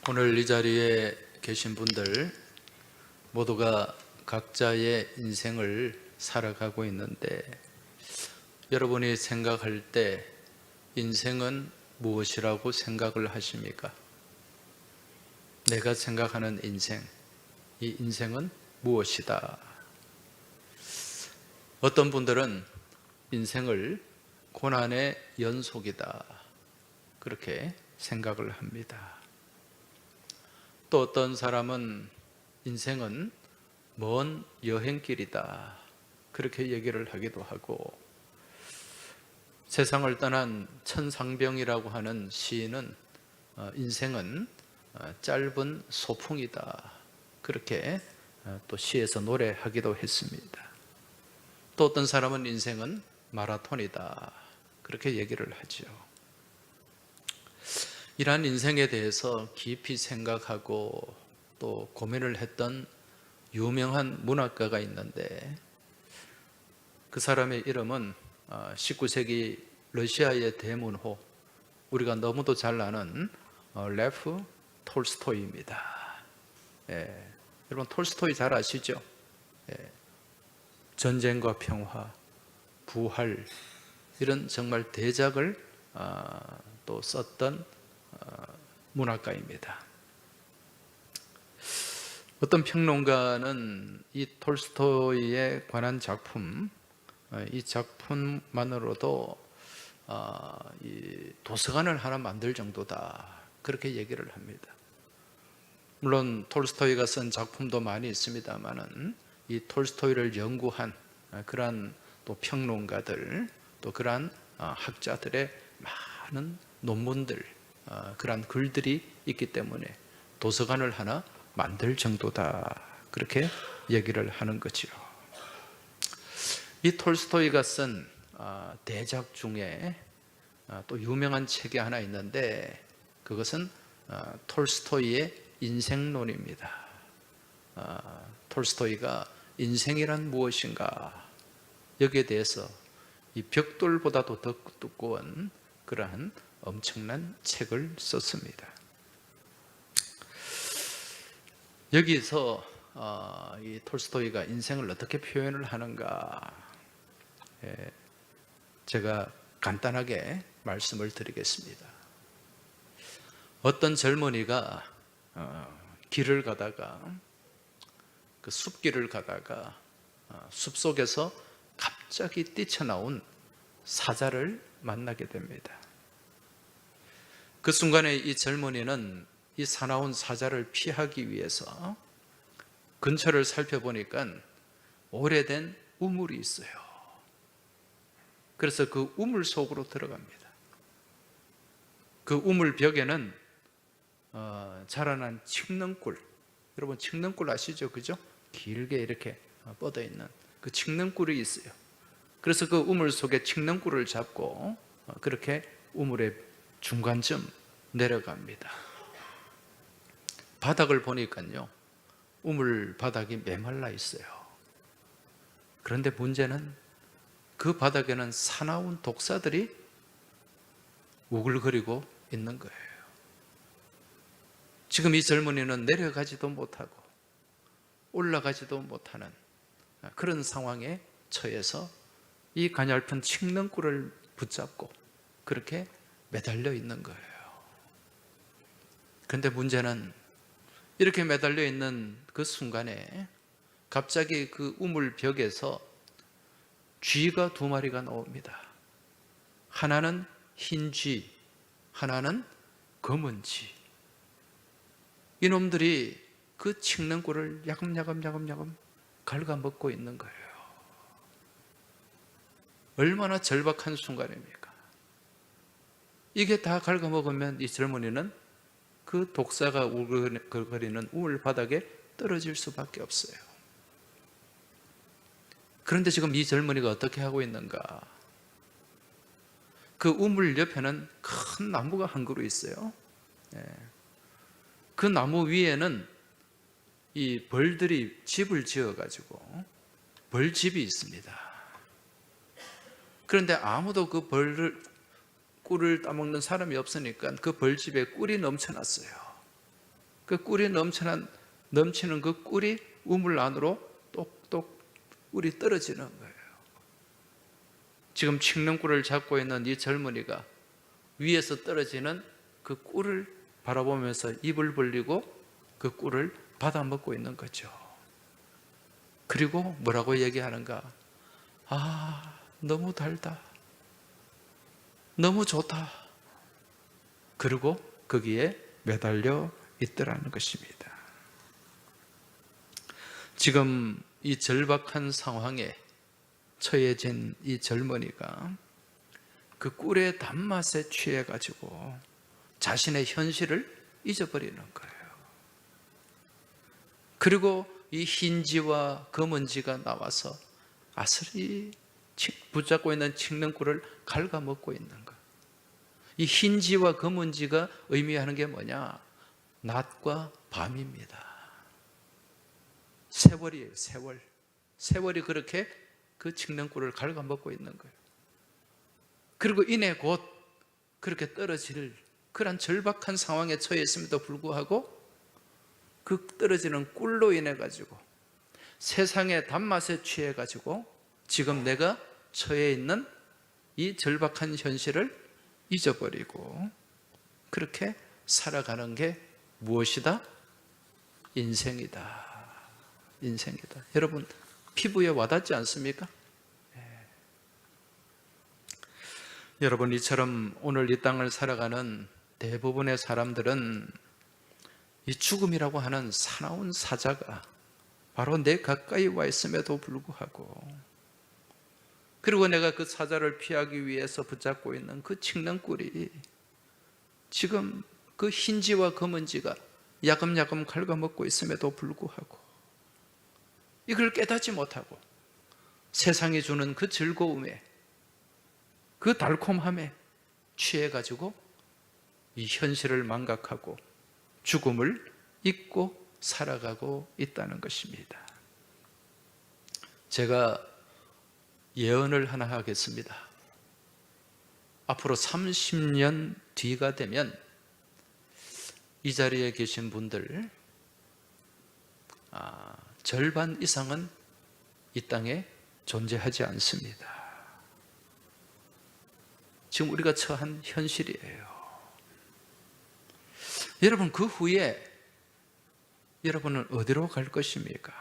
오늘 이 자리에 계신 분들 모두가 각자의 인생을 살아가고 있는데, 여러분이 생각할 때 인생은 무엇이라고 생각을 하십니까? 내가 생각하는 인생, 이 인생은 무엇이다? 어떤 분들은 인생을 고난의 연속이다, 그렇게 생각을 합니다. 또 어떤 사람은 인생은 먼 여행길이다, 그렇게 얘기를 하기도 하고, 세상을 떠난 천상병이라고 하는 시인은 인생은 짧은 소풍이다, 그렇게 또 시에서 노래하기도 했습니다. 또 어떤 사람은 인생은 마라톤이다, 그렇게 얘기를 하죠. 이러한 인생에 대해서 깊이 생각하고 또 고민을 했던 유명한 문학가가 있는데, 그 사람의 이름은 19세기 러시아의 대문호, 우리가 너무도 잘 아는 레프 톨스토이입니다. 예, 여러분 톨스토이 잘 아시죠? 예, 전쟁과 평화, 부활, 이런 정말 대작을 또 썼던 문학가입니다. 어떤 평론가는 이 톨스토이에 관한 작품, 이 작품만으로도 이 도서관을 하나 만들 정도다, 그렇게 얘기를 합니다. 물론 톨스토이가 쓴 작품도 많이 있습니다만은 이 톨스토이를 연구한 그러한 또 평론가들, 또 그러한 학자들의 많은 논문들, 그러한 글들이 있기 때문에 도서관을 하나 만들 정도다, 그렇게 얘기를 하는 거죠. 이 톨스토이가 쓴 대작 중에 또 유명한 책이 하나 있는데, 그것은 톨스토이의 인생론입니다. 톨스토이가 인생이란 무엇인가, 여기에 대해서 이 벽돌보다도 더 두꺼운 그러한 엄청난 책을 썼습니다. 여기서 이 톨스토이가 인생을 어떻게 표현을 하는가, 제가 간단하게 말씀을 드리겠습니다. 어떤 젊은이가 길을 가다가, 그 숲길을 가다가 숲속에서 갑자기 뛰쳐나온 사자를 만나게 됩니다. 그 순간에 이 젊은이는 이 사나운 사자를 피하기 위해서 근처를 살펴보니까 오래된 우물이 있어요. 그래서 그 우물 속으로 들어갑니다. 그 우물 벽에는 자라난 칡능꿀, 여러분 칡능꿀 아시죠? 그죠? 길게 이렇게 뻗어 있는 그 칡능꿀이 있어요. 그래서 그 우물 속에 칡능꿀을 잡고 그렇게 우물의 중간쯤 내려갑니다. 바닥을 보니까요, 우물 바닥이 메말라 있어요. 그런데 문제는 그 바닥에는 사나운 독사들이 우글거리고 있는 거예요. 지금 이 젊은이는 내려가지도 못하고 올라가지도 못하는 그런 상황에 처해서 이 가냘픈 칡능꿀을 붙잡고 그렇게 매달려 있는 거예요. 그런데 문제는 이렇게 매달려 있는 그 순간에 갑자기 그 우물 벽에서 쥐가 두 마리가 나옵니다. 하나는 흰 쥐, 하나는 검은 쥐. 이놈들이 그 칡능꿀을 야금야금 갉아먹고 있는 거예요. 얼마나 절박한 순간입니까? 이게 다 갉아먹으면 이 젊은이는 그 독사가 우글거리는 우물 바닥에 떨어질 수밖에 없어요. 그런데 지금 이 젊은이가 어떻게 하고 있는가? 그 우물 옆에는 큰 나무가 한 그루 있어요. 그 나무 위에는 이 벌들이 집을 지어가지고 벌집이 있습니다. 그런데 아무도 그 꿀을 따먹는 사람이 없으니까 그 벌집에 꿀이 넘쳐났어요. 그 꿀이 넘치는 그 꿀이 우물 안으로 똑똑 꿀이 떨어지는 거예요. 지금 칡는 꿀을 잡고 있는 이 젊은이가 위에서 떨어지는 그 꿀을 바라보면서 입을 벌리고 그 꿀을 받아 먹고 있는 거죠. 그리고 뭐라고 얘기하는가? 아, 너무 달다. 너무 좋다. 그리고 거기에 매달려 있더라는 것입니다. 지금 이 절박한 상황에 처해진 이 젊은이가 그 꿀의 단맛에 취해가지고 자신의 현실을 잊어버리는 거예요. 그리고 이 흰지와 검은지가 나와서 아스리 붙잡고 있는 칡는 꿀을 갉아먹고 있는 것. 이 흰지와 검은지가 의미하는 게 뭐냐? 낮과 밤입니다. 세월이에요, 세월. 세월이 그렇게 그 칡는 꿀을 갉아먹고 있는 거예요. 그리고 이내 곧 그렇게 떨어질 그런 절박한 상황에 처해 있음에도 불구하고 그 떨어지는 꿀로 인해 가지고 세상의 단맛에 취해 가지고 지금 내가 처해 있는 이 절박한 현실을 잊어버리고 그렇게 살아가는 게 무엇이다? 인생이다. 인생이다. 여러분, 피부에 와닿지 않습니까? 여러분, 이처럼 오늘 이 땅을 살아가는 대부분의 사람들은 이 죽음이라고 하는 사나운 사자가 바로 내 가까이 와 있음에도 불구하고, 그리고 내가 그 사자를 피하기 위해서 붙잡고 있는 그 칡는 꿀이 지금 그 흰지와 검은지가 야금야금 갉아먹고 있음에도 불구하고 이걸 깨닫지 못하고 세상이 주는 그 즐거움에, 그 달콤함에 취해가지고 이 현실을 망각하고 죽음을 잊고 살아가고 있다는 것입니다. 제가 예언을 하나 하겠습니다. 앞으로 30년 뒤가 되면 이 자리에 계신 분들 절반 이상은 이 땅에 존재하지 않습니다. 지금 우리가 처한 현실이에요. 여러분, 그 후에 여러분은 어디로 갈 것입니까?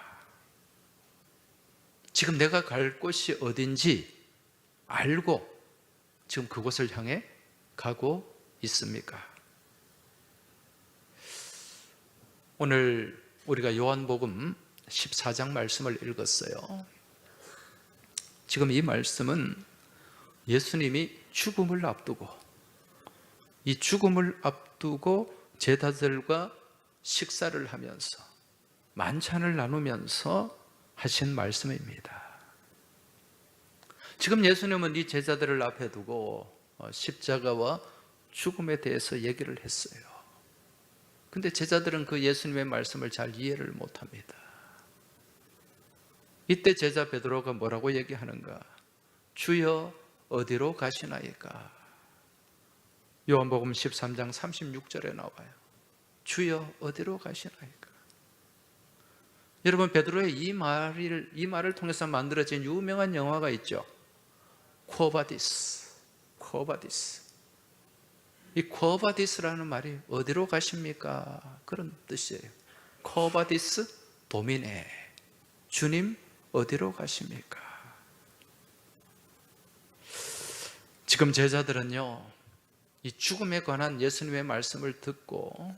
지금 내가 갈 곳이 어딘지 알고 지금 그곳을 향해 가고 있습니까? 오늘 우리가 요한복음 14장 말씀을 읽었어요. 지금 이 말씀은 예수님이 죽음을 앞두고, 이 죽음을 앞두고 제자들과 식사를 하면서 만찬을 나누면서 하신 말씀입니다. 지금 예수님은 이 제자들을 앞에 두고 십자가와 죽음에 대해서 얘기를 했어요. 근데 제자들은 그 예수님의 말씀을 잘 이해를 못합니다. 이때 제자 베드로가 뭐라고 얘기하는가? 주여 어디로 가시나이까? 요한복음 13장 36절에 나와요. 주여 어디로 가시나이까? 여러분, 베드로의 이 말을 통해서 만들어진 유명한 영화가 있죠. 코바디스. 이 코바디스라는 말이 어디로 가십니까? 그런 뜻이에요. 코바디스 도미네. 주님 어디로 가십니까? 지금 제자들은요, 이 죽음에 관한 예수님의 말씀을 듣고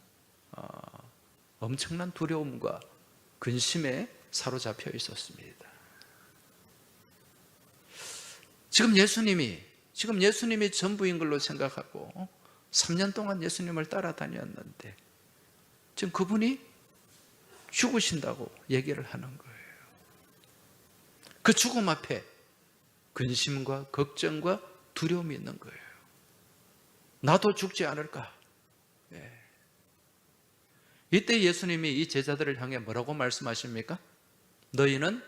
엄청난 두려움과 근심에 사로잡혀 있었습니다. 지금 예수님이 전부인 걸로 생각하고 3년 동안 예수님을 따라다녔는데 지금 그분이 죽으신다고 얘기를 하는 거예요. 그 죽음 앞에 근심과 걱정과 두려움이 있는 거예요. 나도 죽지 않을까? 이때 예수님이 이 제자들을 향해 뭐라고 말씀하십니까? 너희는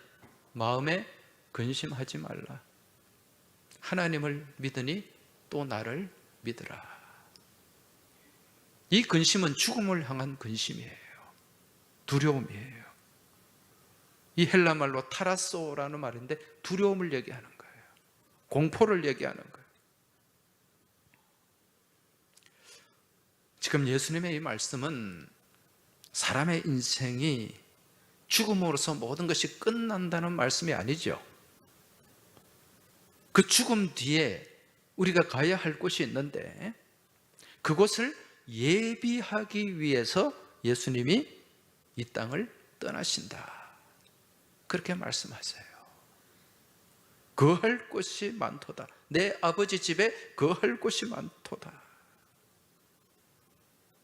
마음에 근심하지 말라. 하나님을 믿으니 또 나를 믿으라. 이 근심은 죽음을 향한 근심이에요. 두려움이에요. 이 헬라 말로 타라소라는 말인데 두려움을 얘기하는 거예요. 공포를 얘기하는 거예요. 지금 예수님의 이 말씀은 사람의 인생이 죽음으로써 모든 것이 끝난다는 말씀이 아니죠. 그 죽음 뒤에 우리가 가야 할 곳이 있는데 그곳을 예비하기 위해서 예수님이 이 땅을 떠나신다. 그렇게 말씀하세요. 거할 곳이 많도다. 내 아버지 집에 거할 곳이 많도다.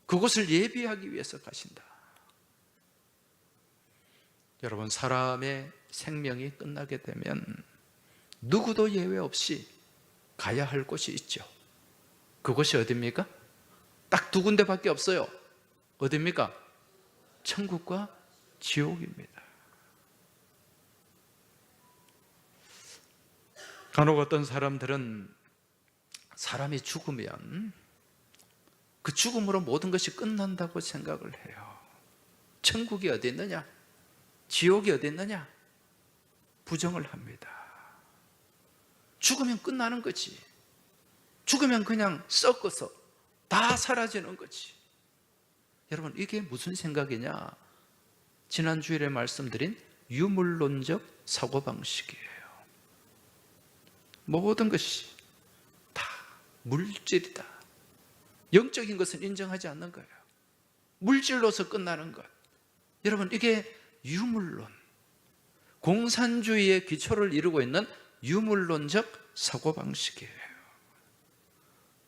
그곳을 예비하기 위해서 가신다. 여러분, 사람의 생명이 끝나게 되면 누구도 예외 없이 가야 할 곳이 있죠. 그곳이 어디입니까? 딱 두 군데밖에 없어요. 어디입니까? 천국과 지옥입니다. 간혹 어떤 사람들은 사람이 죽으면 그 죽음으로 모든 것이 끝난다고 생각을 해요. 천국이 어디 있느냐? 지옥이 어디 있느냐? 부정을 합니다. 죽으면 끝나는 거지. 죽으면 그냥 썩어서 다 사라지는 거지. 여러분, 이게 무슨 생각이냐? 지난 주일에 말씀드린 유물론적 사고방식이에요. 모든 것이 다 물질이다. 영적인 것은 인정하지 않는 거예요. 물질로서 끝나는 것. 여러분, 이게 유물론, 공산주의의 기초를 이루고 있는 유물론적 사고방식이에요.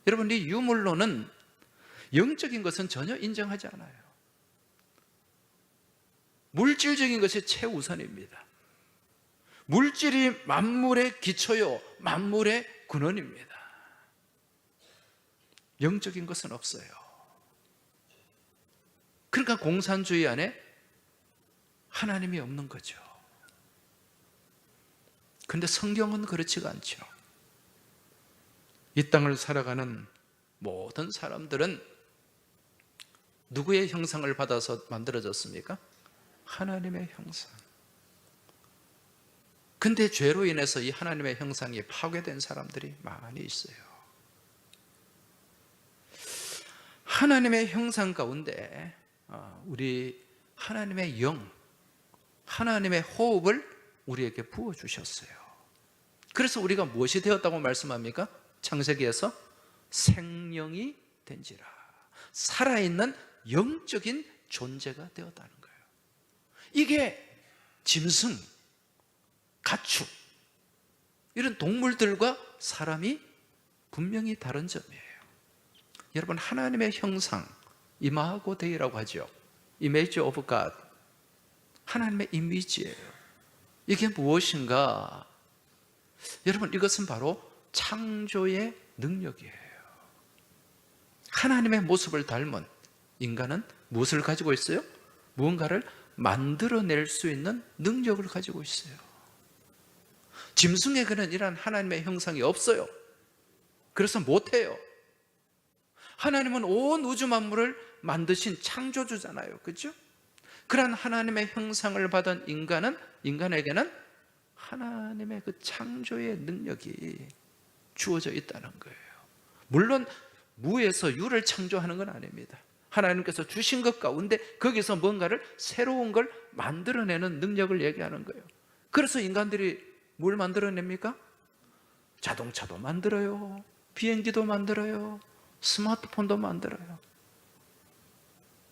여러분, 이 유물론은 영적인 것은 전혀 인정하지 않아요. 물질적인 것이 최우선입니다. 물질이 만물의 기초요, 만물의 근원입니다. 영적인 것은 없어요. 그러니까 공산주의 안에 하나님이 없는 거죠. 그런데 성경은 그렇지가 않죠. 이 땅을 살아가는 모든 사람들은 누구의 형상을 받아서 만들어졌습니까? 하나님의 형상. 근데 죄로 인해서 이 하나님의 형상이 파괴된 사람들이 많이 있어요. 하나님의 형상 가운데 우리 하나님의 영, 하나님의 호흡을 우리에게 부어주셨어요. 그래서 우리가 무엇이 되었다고 말씀합니까? 창세기에서 생명이 된지라. 살아있는 영적인 존재가 되었다는 거예요. 이게 짐승, 가축, 이런 동물들과 사람이 분명히 다른 점이에요. 여러분, 하나님의 형상, 이마고 데이라고 하죠. Image of God. 하나님의 이미지예요. 이게 무엇인가? 여러분, 이것은 바로 창조의 능력이에요. 하나님의 모습을 닮은 인간은 무엇을 가지고 있어요? 무언가를 만들어낼 수 있는 능력을 가지고 있어요. 짐승에게는 이런 하나님의 형상이 없어요. 그래서 못해요. 하나님은 온 우주 만물을 만드신 창조주잖아요. 그렇죠? 그런 하나님의 형상을 받은 인간에게는 하나님의 그 창조의 능력이 주어져 있다는 거예요. 물론 무에서 유를 창조하는 건 아닙니다. 하나님께서 주신 것 가운데 거기서 뭔가를 새로운 걸 만들어내는 능력을 얘기하는 거예요. 그래서 인간들이 뭘 만들어냅니까? 자동차도 만들어요. 비행기도 만들어요. 스마트폰도 만들어요.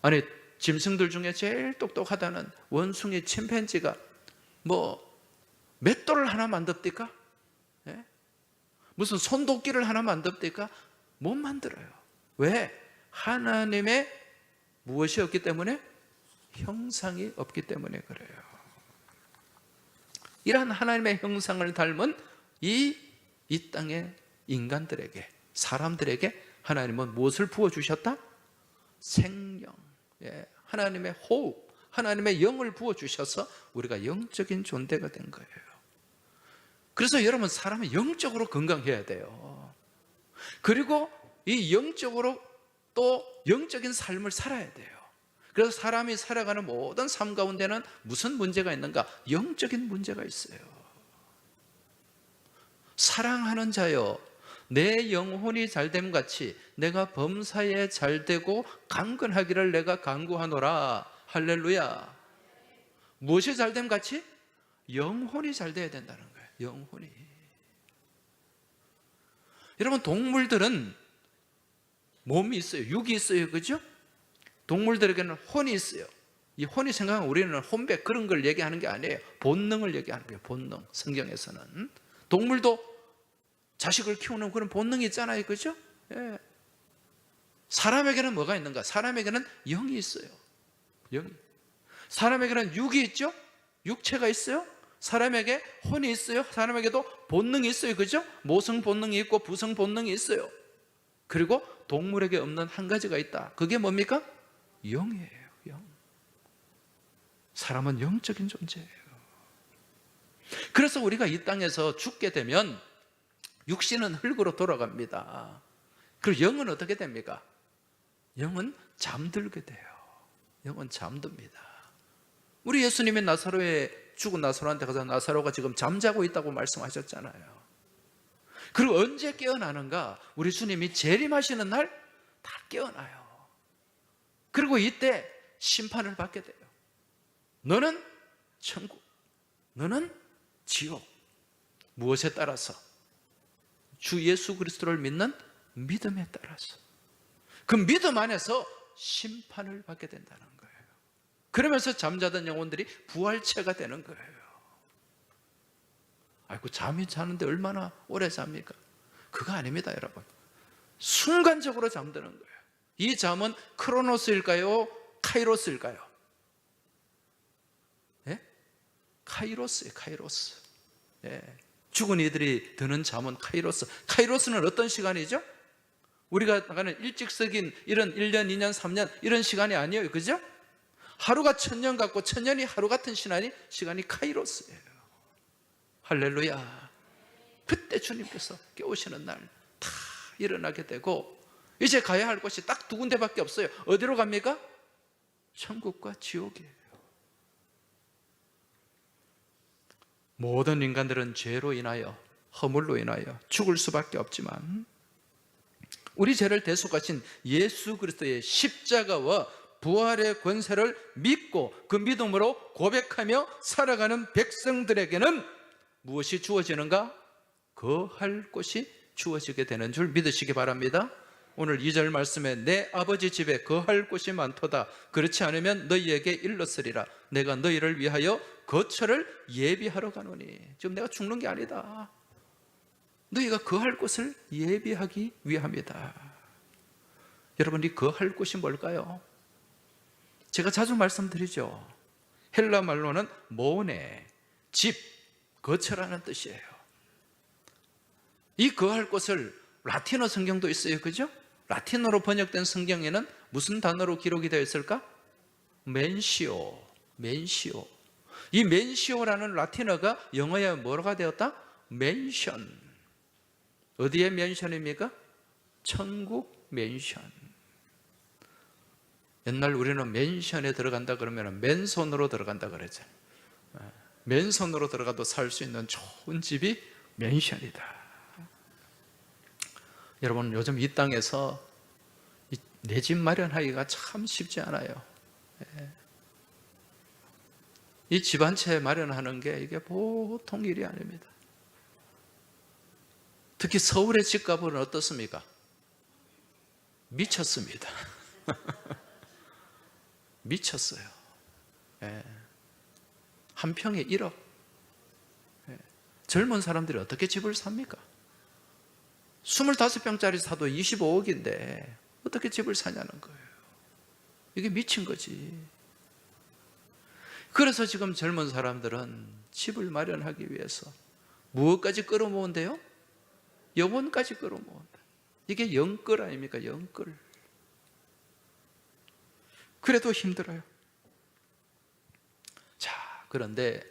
아니, 짐승들 중에 제일 똑똑하다는 원숭이 침팬지가 맷돌을 하나 만듭니까? 예? 무슨 손도끼를 하나 만듭니까? 못 만들어요. 왜? 하나님의 무엇이 없기 때문에? 형상이 없기 때문에 그래요. 이러한 하나님의 형상을 닮은 이 땅의 인간들에게, 사람들에게 하나님은 무엇을 부어주셨다? 생명, 하나님의 호흡, 하나님의 영을 부어주셔서 우리가 영적인 존재가 된 거예요. 그래서 여러분, 사람은 영적으로 건강해야 돼요. 그리고 이 영적으로 또 영적인 삶을 살아야 돼요. 그래서 사람이 살아가는 모든 삶 가운데는 무슨 문제가 있는가? 영적인 문제가 있어요. 사랑하는 자여, 내 영혼이 잘됨 같이 내가 범사에 잘되고 강건하기를 내가 간구하노라. 할렐루야. 무엇이 잘됨 같이? 영혼이 잘돼야 된다는 거예요. 영혼이. 여러분, 동물들은 몸이 있어요. 육이 있어요. 그죠? 동물들에게는 혼이 있어요. 이 혼이 생각하면 우리는 혼백 그런 걸 얘기하는 게 아니에요. 본능을 얘기하는 거예요. 본능. 성경에서는 동물도 자식을 키우는 그런 본능이 있잖아요. 그죠? 예. 사람에게는 뭐가 있는가? 사람에게는 영이 있어요. 영이. 사람에게는 육이 있죠? 육체가 있어요. 사람에게 혼이 있어요. 사람에게도 본능이 있어요. 그죠? 모성 본능이 있고 부성 본능이 있어요. 그리고 동물에게 없는 한 가지가 있다. 그게 뭡니까? 영이에요. 영. 사람은 영적인 존재예요. 그래서 우리가 이 땅에서 죽게 되면 육신은 흙으로 돌아갑니다. 그리고 영은 어떻게 됩니까? 영은 잠들게 돼요. 영은 잠듭니다. 우리 예수님이 나사로에 죽은 나사로한테 가서 나사로가 지금 잠자고 있다고 말씀하셨잖아요. 그리고 언제 깨어나는가? 우리 주님이 재림하시는 날 다 깨어나요. 그리고 이때 심판을 받게 돼요. 너는 천국, 너는 지옥. 무엇에 따라서? 주 예수 그리스도를 믿는 믿음에 따라서. 그 믿음 안에서 심판을 받게 된다는 거예요. 그러면서 잠자던 영혼들이 부활체가 되는 거예요. 아이고, 잠이 자는데 얼마나 오래 잡니까? 그거 아닙니다, 여러분. 순간적으로 잠드는 거예요. 이 잠은 크로노스일까요? 카이로스일까요? 예? 카이로스예요, 카이로스. 예. 죽은 이들이 드는 잠은 카이로스. 카이로스는 어떤 시간이죠? 우리가 나가는 일직석인 이런 1년, 2년, 3년 이런 시간이 아니에요. 그죠? 하루가 1000년 같고 1000년이 하루 같은 시간이 카이로스예요. 할렐루야. 그때 주님께서 깨우시는 날 다 일어나게 되고 이제 가야 할 곳이 딱 두 군데밖에 없어요. 어디로 갑니까? 천국과 지옥이에요. 모든 인간들은 죄로 인하여, 허물로 인하여 죽을 수밖에 없지만 우리 죄를 대속하신 예수 그리스도의 십자가와 부활의 권세를 믿고 그 믿음으로 고백하며 살아가는 백성들에게는 무엇이 주어지는가? 거할 곳이 주어지게 되는 줄 믿으시기 바랍니다. 오늘 2절 말씀에 내 아버지 집에 거할 곳이 많도다. 그렇지 않으면 너희에게 일렀으리라. 내가 너희를 위하여 거처를 예비하러 가노니. 지금 내가 죽는 게 아니다. 너희가 거할 곳을 예비하기 위함이다. 여러분, 이 거할 곳이 뭘까요? 제가 자주 말씀드리죠. 헬라 말로는 모네, 집, 거처라는 뜻이에요. 이 거할 곳을 라틴어 성경도 있어요. 그죠? 라틴어로 번역된 성경에는 무슨 단어로 기록이 되어 있을까? 맨시오. 맨시오. 이 맨시오라는 라틴어가 영어에 뭐가 되었다? 맨션. 어디에 맨션입니까? 천국 맨션. 옛날 우리는 맨션에 들어간다 그러면 맨손으로 들어간다 그랬잖아요. 맨손으로 들어가도 살 수 있는 좋은 집이 맨션이다. 여러분, 요즘 이 땅에서 내 집 마련하기가 참 쉽지 않아요. 이 집 한 채 마련하는 게 이게 보통 일이 아닙니다. 특히 서울의 집값은 어떻습니까? 미쳤습니다. 미쳤어요. 한 평에 1억. 젊은 사람들이 어떻게 집을 삽니까? 25평짜리 사도 25억인데 어떻게 집을 사냐는 거예요. 이게 미친 거지. 그래서 지금 젊은 사람들은 집을 마련하기 위해서 무엇까지 끌어모은대요? 영혼까지 끌어모은다. 이게 영끌 아닙니까? 영끌. 그래도 힘들어요. 자, 그런데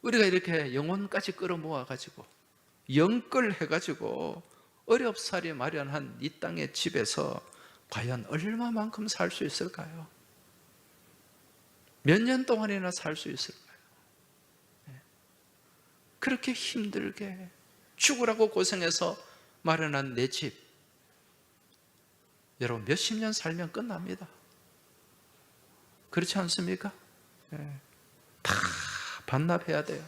우리가 이렇게 영혼까지 끌어모아가지고 영끌해가지고 어렵사리 마련한 이 땅의 집에서 과연 얼마만큼 살 수 있을까요? 몇 년 동안이나 살 수 있을까요? 그렇게 힘들게 죽으라고 고생해서 마련한 내 집, 여러분 몇십 년 살면 끝납니다. 그렇지 않습니까? 다 반납해야 돼요.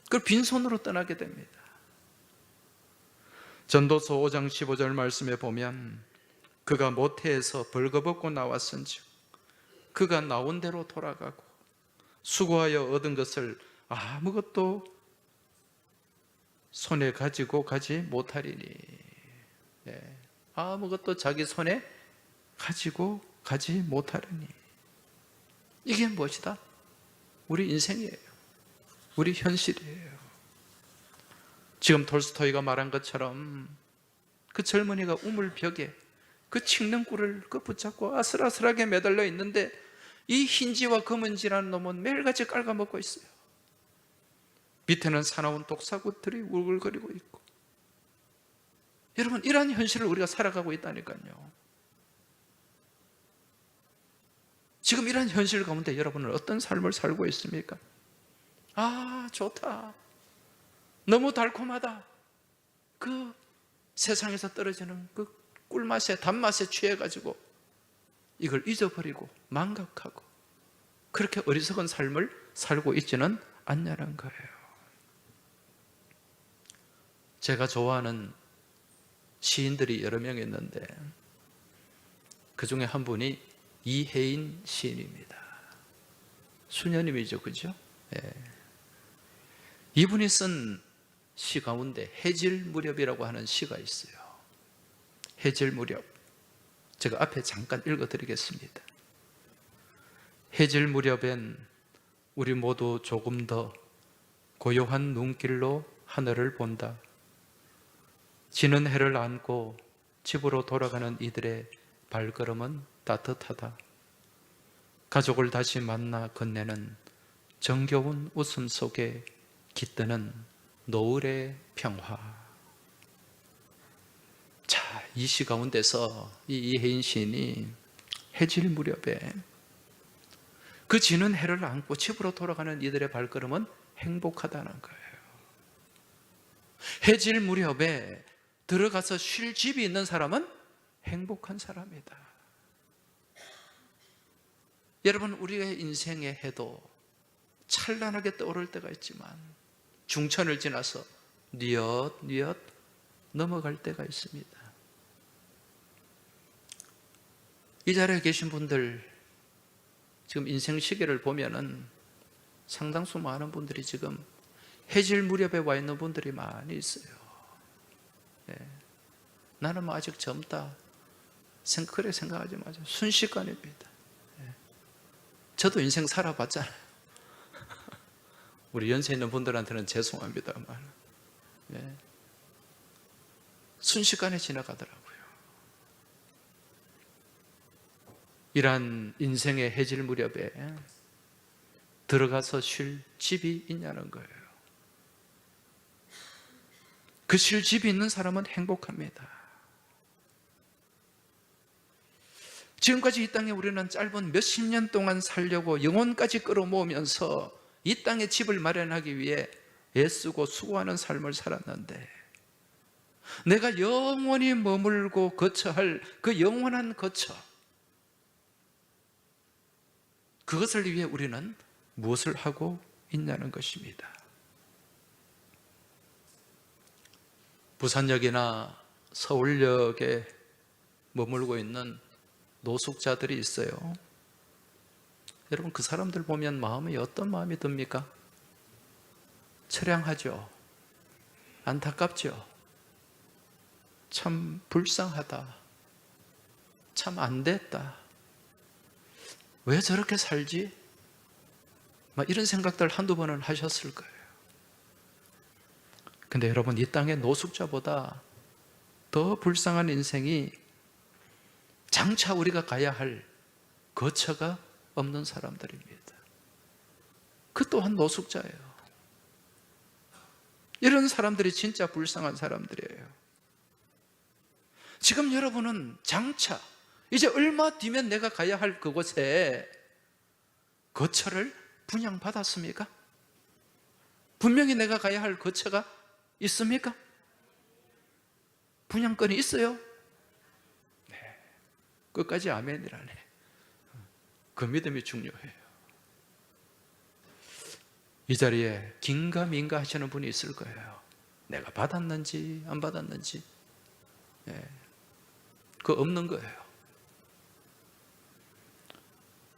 그걸 빈손으로 떠나게 됩니다. 전도서 5장 15절 말씀에 보면 그가 모태에서 벌거벗고 나왔은즉 그가 나온 대로 돌아가고 수고하여 얻은 것을 아무것도 손에 가지고 가지 못하리니. 아무것도 자기 손에 가지고 가지 못하리니. 이게 무엇이다? 우리 인생이에요. 우리 현실이에요. 지금 톨스토이가 말한 것처럼 그 젊은이가 우물벽에 그 칡는 꿀을 붙잡고 아슬아슬하게 매달려 있는데 이 흰지와 검은지라는 놈은 매일같이 깔아먹고 있어요. 밑에는 사나운 독사구들이 울글거리고 있고. 여러분, 이러한 현실을 우리가 살아가고 있다니까요. 지금 이러한 현실 가운데 여러분은 어떤 삶을 살고 있습니까? 아, 좋다. 너무 달콤하다. 그 세상에서 떨어지는 그 꿀맛에, 단맛에 취해가지고 이걸 잊어버리고 망각하고 그렇게 어리석은 삶을 살고 있지는 않냐는 거예요. 제가 좋아하는 시인들이 여러 명 있는데 그 중에 한 분이 이혜인 시인입니다. 수녀님이죠, 그죠? 이분이 쓴 시 가운데 해질 무렵이라고 하는 시가 있어요. 해질 무렵. 제가 앞에 잠깐 읽어드리겠습니다. 해질 무렵엔 우리 모두 조금 더 고요한 눈길로 하늘을 본다. 지는 해를 안고 집으로 돌아가는 이들의 발걸음은 따뜻하다. 가족을 다시 만나 건네는 정겨운 웃음 속에 깃드는 노을의 평화. 자, 이 시 가운데서 이 이혜인 시인이 해질 무렵에 그 지는 해를 안고 집으로 돌아가는 이들의 발걸음은 행복하다는 거예요. 해질 무렵에 들어가서 쉴 집이 있는 사람은 행복한 사람이다. 여러분, 우리의 인생의 해도 찬란하게 떠오를 때가 있지만 중천을 지나서 뉘엿뉘엿 넘어갈 때가 있습니다. 이 자리에 계신 분들 지금 인생 시계를 보면은 상당수 많은 분들이 지금 해질 무렵에 와 있는 분들이 많이 있어요. 나는 뭐 아직 젊다. 그래 생각하지 마세요. 순식간입니다. 저도 인생 살아봤잖아요. 우리 연세 있는 분들한테는 죄송합니다만 순식간에 지나가더라고요. 이러한 인생의 해질 무렵에 들어가서 쉴 집이 있냐는 거예요. 그 쉴 집이 있는 사람은 행복합니다. 지금까지 이 땅에 우리는 짧은 몇십 년 동안 살려고 영혼까지 끌어모으면서 이 땅에 집을 마련하기 위해 애쓰고 수고하는 삶을 살았는데 내가 영원히 머물고 거처할 그 영원한 거처, 그것을 위해 우리는 무엇을 하고 있냐는 것입니다. 부산역이나 서울역에 머물고 있는 노숙자들이 있어요. 여러분, 그 사람들 보면 마음이 어떤 마음이 듭니까? 처량하죠. 안타깝죠. 참 불쌍하다. 참 안 됐다. 왜 저렇게 살지? 막 이런 생각들 한두 번은 하셨을 거예요. 근데 여러분, 이 땅의 노숙자보다 더 불쌍한 인생이 장차 우리가 가야 할 거처가 없는 사람들입니다. 그 또한 노숙자예요. 이런 사람들이 진짜 불쌍한 사람들이에요. 지금 여러분은 장차 이제 얼마 뒤면 내가 가야 할 그곳에 거처를 분양받았습니까? 분명히 내가 가야 할 거처가 있습니까? 분양권이 있어요? 네. 끝까지 아멘이라네. 그 믿음이 중요해요. 이 자리에 긴가민가 하시는 분이 있을 거예요. 내가 받았는지 안 받았는지. 네. 그거 없는 거예요.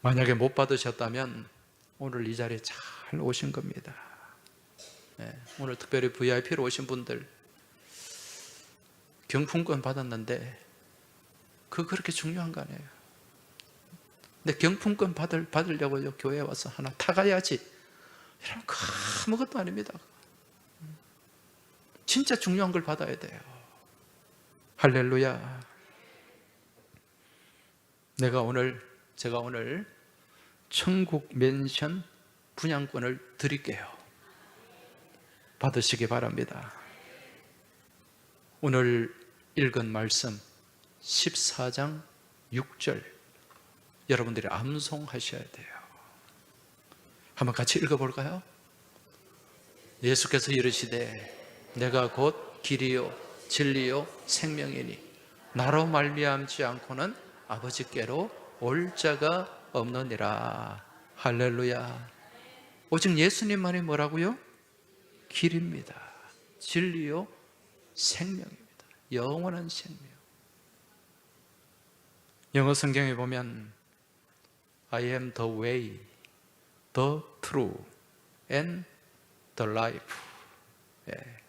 만약에 못 받으셨다면 오늘 이 자리에 잘 오신 겁니다. 네. 오늘 특별히 VIP로 오신 분들 경품권 받았는데 그거 그렇게 중요한 거 아니에요. 근데 경품권 받으려고 교회에 와서 하나 타가야지 이러면 아무것도 아닙니다. 진짜 중요한 걸 받아야 돼요. 할렐루야. 제가 오늘 천국 맨션 분양권을 드릴게요. 받으시기 바랍니다. 오늘 읽은 말씀 14장 6절 여러분들이 암송하셔야 돼요. 한번 같이 읽어볼까요? 예수께서 이르시되 내가 곧 길이요 진리요 생명이니 나로 말미암지 않고는 아버지께로 올 자가 없느니라. 할렐루야. 오직 예수님만이 뭐라고요? 길입니다. 진리요 생명입니다. 영원한 생명. 영어 성경에 보면 I am the way, the truth, and the life. 예.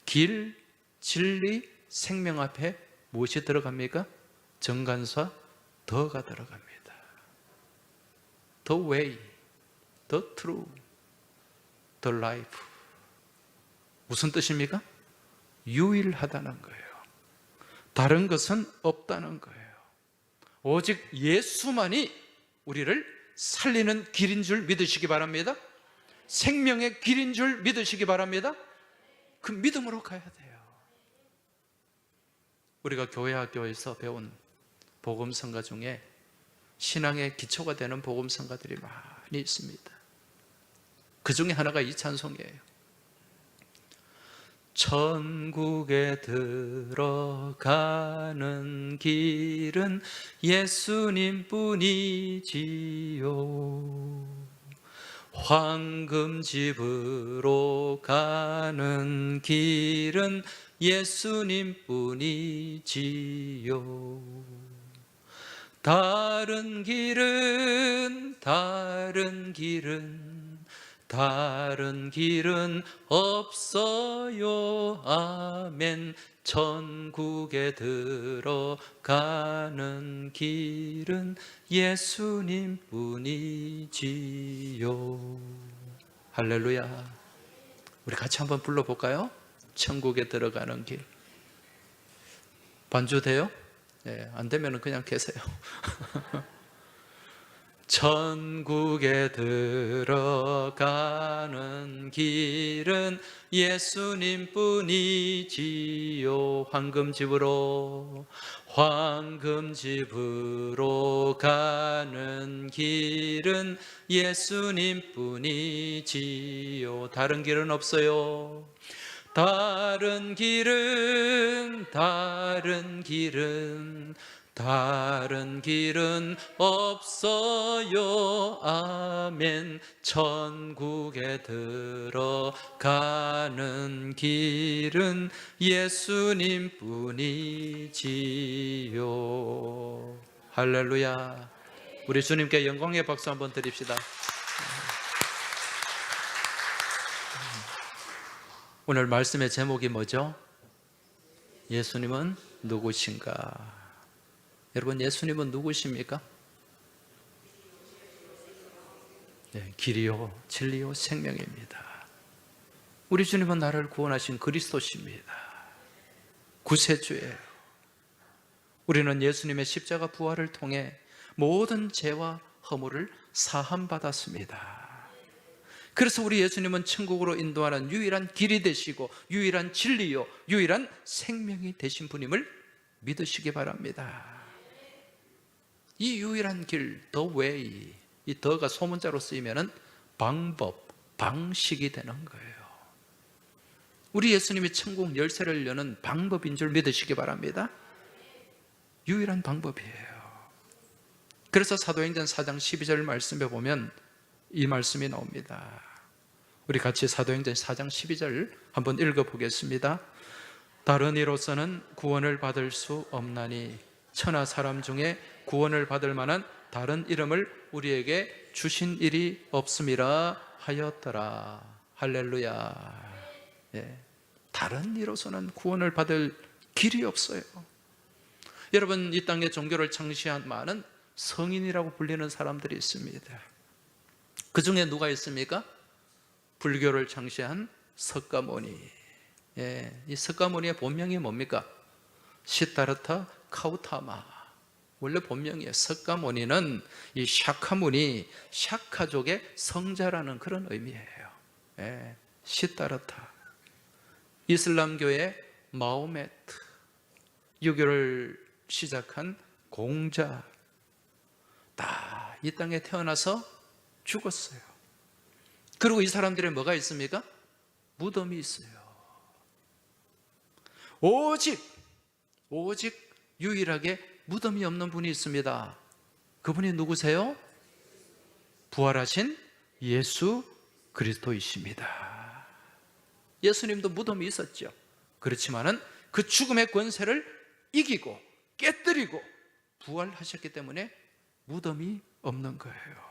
길, 진리, 생명 앞에 무엇이 들어갑니까? 정관사 더가 들어갑니다. The way, the truth, the life. 무슨 뜻입니까? 유일하다는 거예요. 다른 것은 없다는 거예요. 오직 예수만이 우리를 살리는 길인 줄 믿으시기 바랍니다. 생명의 길인 줄 믿으시기 바랍니다. 그 믿음으로 가야 돼요. 우리가 교회 학교에서 배운 복음성가 중에 신앙의 기초가 되는 복음성가들이 많이 있습니다. 그 중에 하나가 이 찬송이에요. 천국에 들어가는 길은 예수님뿐이지요. 황금집으로 가는 길은 예수님뿐이지요. 다른 길은 없어요. 아멘. 천국에 들어가는 길은 예수님뿐이지요. 할렐루야. 우리 같이 한번 불러볼까요? 천국에 들어가는 길. 반주 돼요? 네, 안 되면 그냥 계세요. 천국에 들어가는 길은 예수님뿐이지요. 황금집으로 가는 길은 예수님뿐이지요. 다른 길은 없어요. 다른 길은 없어요. 아멘. 천국에 들어가는 길은 예수님뿐이지요. 할렐루야. 우리 주님께 영광의 박수 한번 드립시다. 오늘 말씀의 제목이 뭐죠? 예수님은 누구신가? 여러분, 예수님은 누구십니까? 네, 길이요 진리요 생명입니다. 우리 주님은 나를 구원하신 그리스도십니다. 구세주예요. 우리는 예수님의 십자가 부활을 통해 모든 죄와 허물을 사함받았습니다. 그래서 우리 예수님은 천국으로 인도하는 유일한 길이 되시고 유일한 진리요 유일한 생명이 되신 분임을 믿으시기 바랍니다. 이 유일한 길, the way, 이 더가 소문자로 쓰이면은 방법, 방식이 되는 거예요. 우리 예수님이 천국 열쇠를 여는 방법인 줄 믿으시기 바랍니다. 유일한 방법이에요. 그래서 사도행전 4장 12절 말씀에 보면 이 말씀이 나옵니다. 우리 같이 사도행전 4장 12절 한번 읽어보겠습니다. 다른 이로서는 구원을 받을 수 없나니 천하 사람 중에 구원을 받을 만한 다른 이름을 우리에게 주신 일이 없음이라 하였더라. 할렐루야. 예. 다른 이로서는 구원을 받을 길이 없어요. 여러분, 이 땅에 종교를 창시한 많은 성인이라고 불리는 사람들이 있습니다. 그 중에 누가 있습니까? 불교를 창시한 석가모니. 예, 이 석가모니의 본명이 뭡니까? 시타르타 카우타마. 원래 본명이에요. 석가모니는 이 샤카무니, 샤카족의 성자라는 그런 의미예요. 예, 시타르타. 이슬람교의 마호메트, 유교를 시작한 공자, 다 이 땅에 태어나서 죽었어요. 그리고 이 사람들의 뭐가 있습니까? 무덤이 있어요. 오직 유일하게 무덤이 없는 분이 있습니다. 그분이 누구세요? 부활하신 예수 그리스도이십니다. 예수님도 무덤이 있었죠. 그렇지만은 그 죽음의 권세를 이기고 깨뜨리고 부활하셨기 때문에 무덤이 없는 거예요.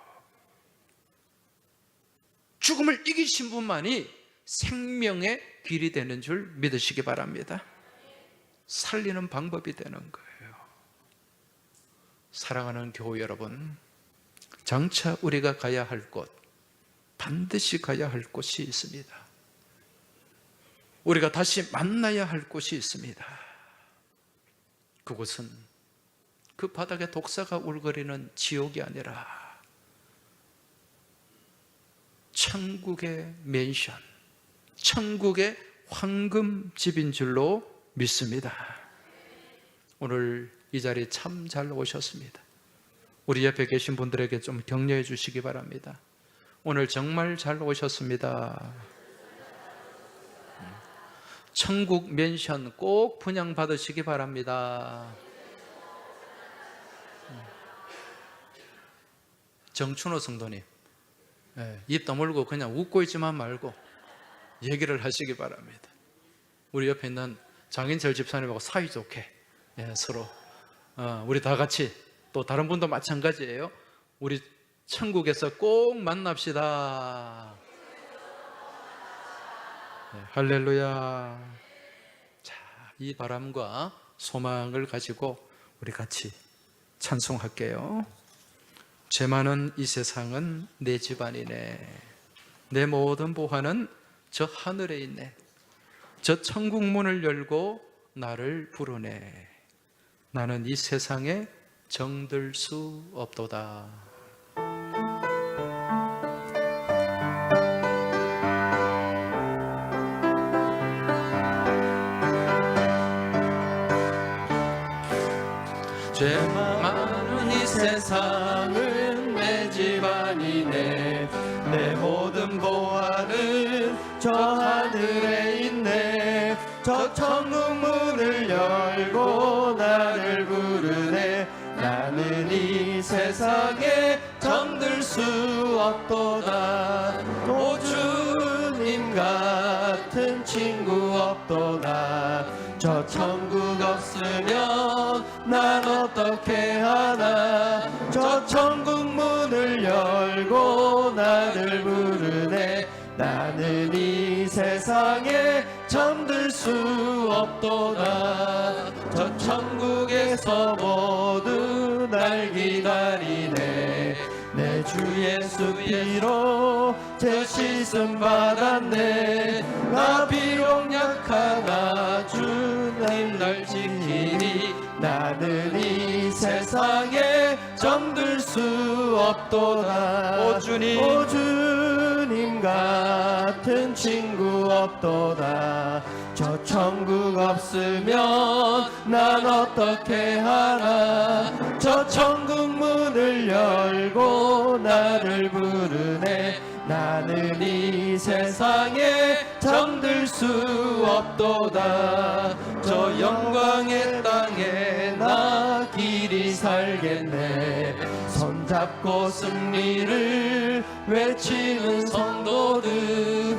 죽음을 이기신 분만이 생명의 길이 되는 줄 믿으시기 바랍니다. 살리는 방법이 되는 거예요. 사랑하는 교우 여러분, 장차 우리가 가야 할 곳, 반드시 가야 할 곳이 있습니다. 우리가 다시 만나야 할 곳이 있습니다. 그곳은 그 바닥에 독사가 울거리는 지옥이 아니라 천국의 맨션, 천국의 황금집인 줄로 믿습니다. 오늘 이 자리에 참 잘 오셨습니다. 우리 옆에 계신 분들에게 좀 격려해 주시기 바랍니다. 오늘 정말 잘 오셨습니다. 천국 맨션 꼭 분양받으시기 바랍니다. 정춘호 성도님, 입 다물고 그냥 웃고 있지만 말고 얘기를 하시기 바랍니다. 우리 옆에 있는 장인철 집사님하고 사이좋게 서로 우리 다 같이, 또 다른 분도 마찬가지예요. 우리 천국에서 꼭 만납시다. 할렐루야. 자, 이 바람과 소망을 가지고 우리 같이 찬송할게요. 죄 많은 이 세상은 내 집안이네. 내 모든 보화는 저 하늘에 있네. 저 천국 문을 열고 나를 부르네. 나는 이 세상에 정들 수 없도다. 죄 많은 이 세상은 내 집안이네. 내 모든 보화는 저 하늘에 있네. 저 천국 문을 열고 나를 부르네. 나는 이 세상에 정들 수 없도다. 오 주님 같은 친구 없도다. 저 천국 없으면 난 어떻게 하나. 저 천국 문을 열고 나를 부르네. 나는 이 세상에 정들 수 없도다. 저 천국에서 모두 날 기다리네. 내 주 예수 피로 제 씻음 받았네. 나 비록 약하나 주님 날 지키니. 나는 이 세상에 정들 수 없도다. 오 주님 같은 친구 없도다. 저 천국 없으면 난 어떻게 하나. 저 천국 문을 열고 열고 나를 부르네. 나는 이 세상에 잠들 수 없도다. 저 영광의 땅에 나 길이 살겠네. 손잡고 승리를 외치는 성도들,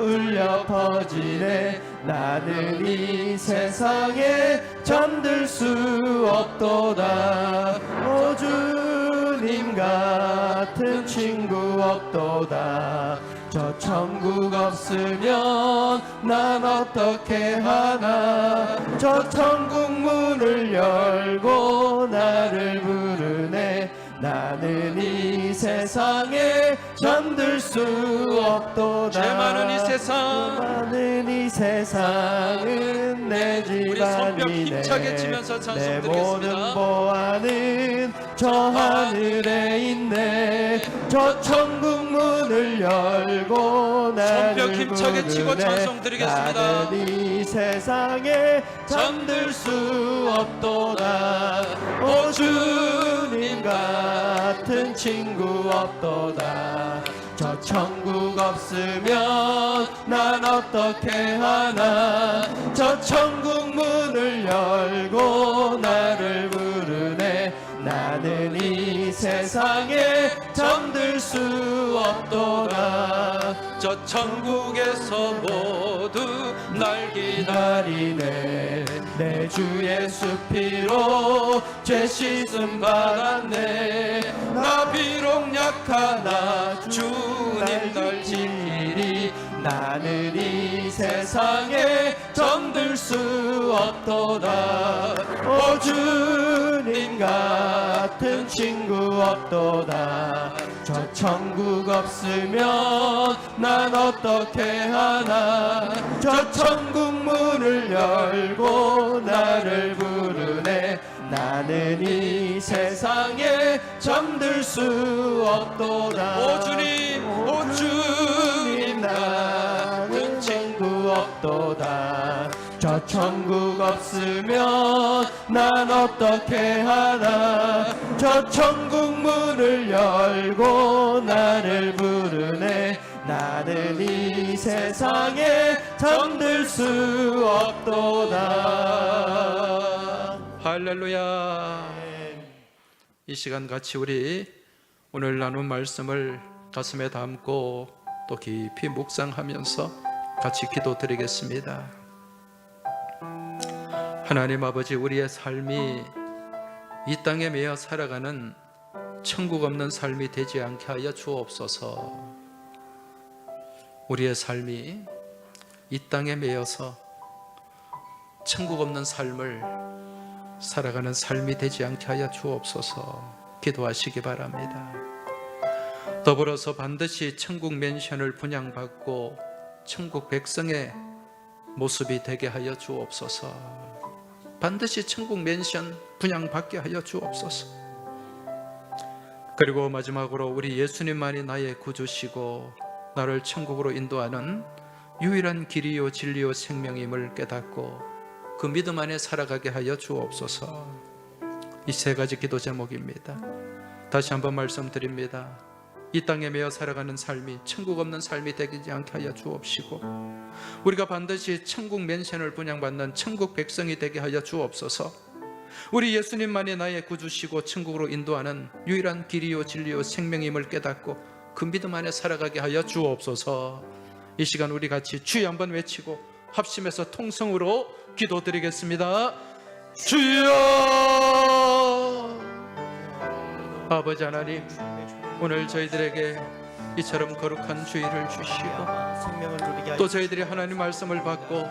울려 퍼지네. 나는 이 세상에 잠들 수 없도다. 오 주님 같은 친구 없도다. 저 천국 없으면 난 어떻게 하나. 저 천국 문을 열고 나를 부르네. 나는 이 세상에 잠들 수 없도다. 죄 많은 이 세상, 많은 이 세상은 내 우리 손뼉 집안이네. 힘차게 치면서 내 찬송드리겠습니다. 모든 보안은 저 하늘에 있네. 저 천국 문을 열고 나를 손뼉 힘차게 치고 부르네. 찬송드리겠습니다. 나는 이 세상에 잠들 수 없도다. 오 주님 같은 친구 없도다. 저 천국 없으면 난 어떻게 하나. 저 천국 문을 열고 나를 부르네. 나는 이 세상에 잠들 수 없도다. 저 천국에서 모두 날 기다리네. 내 주 예수 피로 죄 씻음 받았네. 나 비록 약하나 주님 날 지키리. 나는 이 세상에 잠들 수 없도다. 오 주님 같은 친구 없도다. 저 천국 없으면 난 어떻게 하나. 저 천국 문을 열고 나를 부르네. 나는 이 세상에 잠들 수 없도다. 오 주님, 오 주님 나는 친구 없도다. 저 천국 없으면 난 어떻게 하나. 저 천국 문을 열고 나를 부르네. 나는 이 세상에 잠들 수 없도다. 할렐루야. 이 시간 같이 우리 오늘 나눈 말씀을 가슴에 담고 또 깊이 묵상하면서 같이 기도드리겠습니다. 하나님 아버지, 우리의 삶이 이 땅에 매여 살아가는 천국 없는 삶이 되지 않게 하여 주옵소서. 우리의 삶이 이 땅에 매여서 천국 없는 삶을 살아가는 삶이 되지 않게 하여 주옵소서. 기도하시기 바랍니다. 더불어서 반드시 천국 맨션을 분양받고 천국 백성의 모습이 되게 하여 주옵소서. 반드시 천국 맨션 분양받게 하여 주옵소서. 그리고 마지막으로 우리 예수님만이 나의 구주시고 나를 천국으로 인도하는 유일한 길이요 진리요 생명임을 깨닫고 그 믿음 안에 살아가게 하여 주옵소서. 이 세 가지 기도 제목입니다. 다시 한번 말씀드립니다. 이 땅에 매여 살아가는 삶이 천국 없는 삶이 되지 않게 하여 주옵시고, 우리가 반드시 천국 맨션을 분양받는 천국 백성이 되게 하여 주옵소서. 우리 예수님만이 나의 구주시고 천국으로 인도하는 유일한 길이요 진리요 생명임을 깨닫고 그 믿음 안에 살아가게 하여 주옵소서. 이 시간 우리 같이 주여 한번 외치고 합심해서 통성으로 기도드리겠습니다. 주여! 아버지 하나님, 오늘 저희들에게 이처럼 거룩한 주일을 주시고 또 저희들이 하나님 말씀을 받고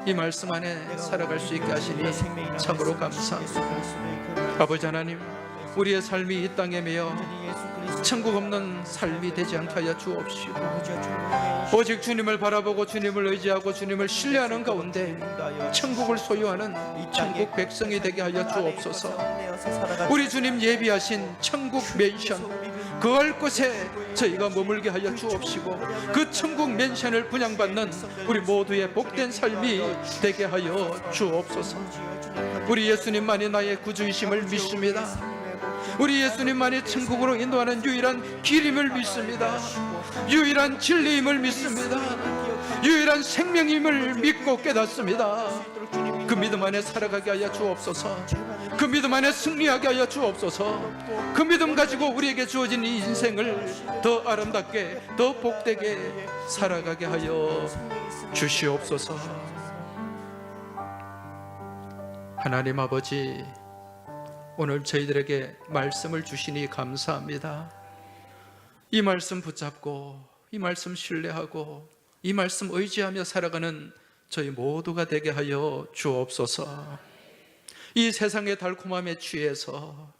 이 말씀 안에 살아갈 수 있게 하시니 참으로 감사합니다. 아버지 하나님, 우리의 삶이 이 땅에 매여 천국 없는 삶이 되지 않게 하여 주옵시고, 오직 주님을 바라보고 주님을 의지하고 주님을 신뢰하는 가운데 천국을 소유하는 천국 백성이 되게 하여 주옵소서. 우리 주님 예비하신 천국 맨션, 그할 곳에 저희가 머물게 하여 주옵시고 그 천국 맨션을 분양받는 우리 모두의 복된 삶이 되게 하여 주옵소서. 우리 예수님만이 나의 구주이심을 믿습니다. 우리 예수님만이 천국으로 인도하는 유일한 길임을 믿습니다. 유일한 진리임을 믿습니다. 유일한 생명임을 믿고 깨닫습니다. 그 믿음 안에 살아가게 하여 주옵소서. 그 믿음 안에 승리하게 하여 주옵소서. 그 믿음 가지고 우리에게 주어진 이 인생을 더 아름답게, 더 복되게 살아가게 하여 주시옵소서. 하나님 아버지, 오늘 저희들에게 말씀을 주시니 감사합니다. 이 말씀 붙잡고, 이 말씀 신뢰하고, 이 말씀 의지하며 살아가는 저희 모두가 되게 하여 주옵소서. 이 세상의 달콤함에 취해서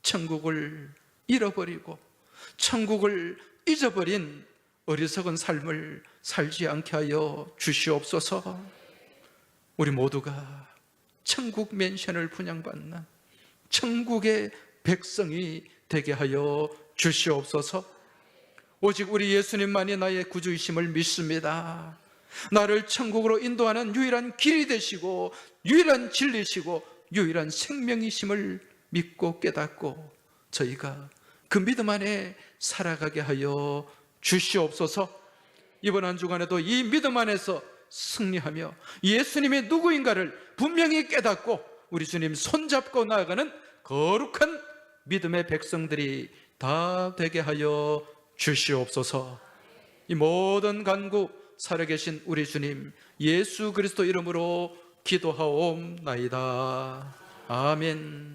천국을 잃어버리고 천국을 잊어버린 어리석은 삶을 살지 않게 하여 주시옵소서. 우리 모두가 천국 맨션을 분양받는 천국의 백성이 되게 하여 주시옵소서. 오직 우리 예수님만이 나의 구주이심을 믿습니다. 나를 천국으로 인도하는 유일한 길이 되시고 유일한 진리시고 유일한 생명이심을 믿고 깨닫고 저희가 그 믿음 안에 살아가게 하여 주시옵소서. 이번 한 주간에도 이 믿음 안에서 승리하며 예수님이 누구인가를 분명히 깨닫고 우리 주님 손잡고 나아가는 거룩한 믿음의 백성들이 다 되게 하여 주시옵소서. 이 모든 간구 살아계신 우리 주님 예수 그리스도 이름으로 기도하옵나이다. 아멘.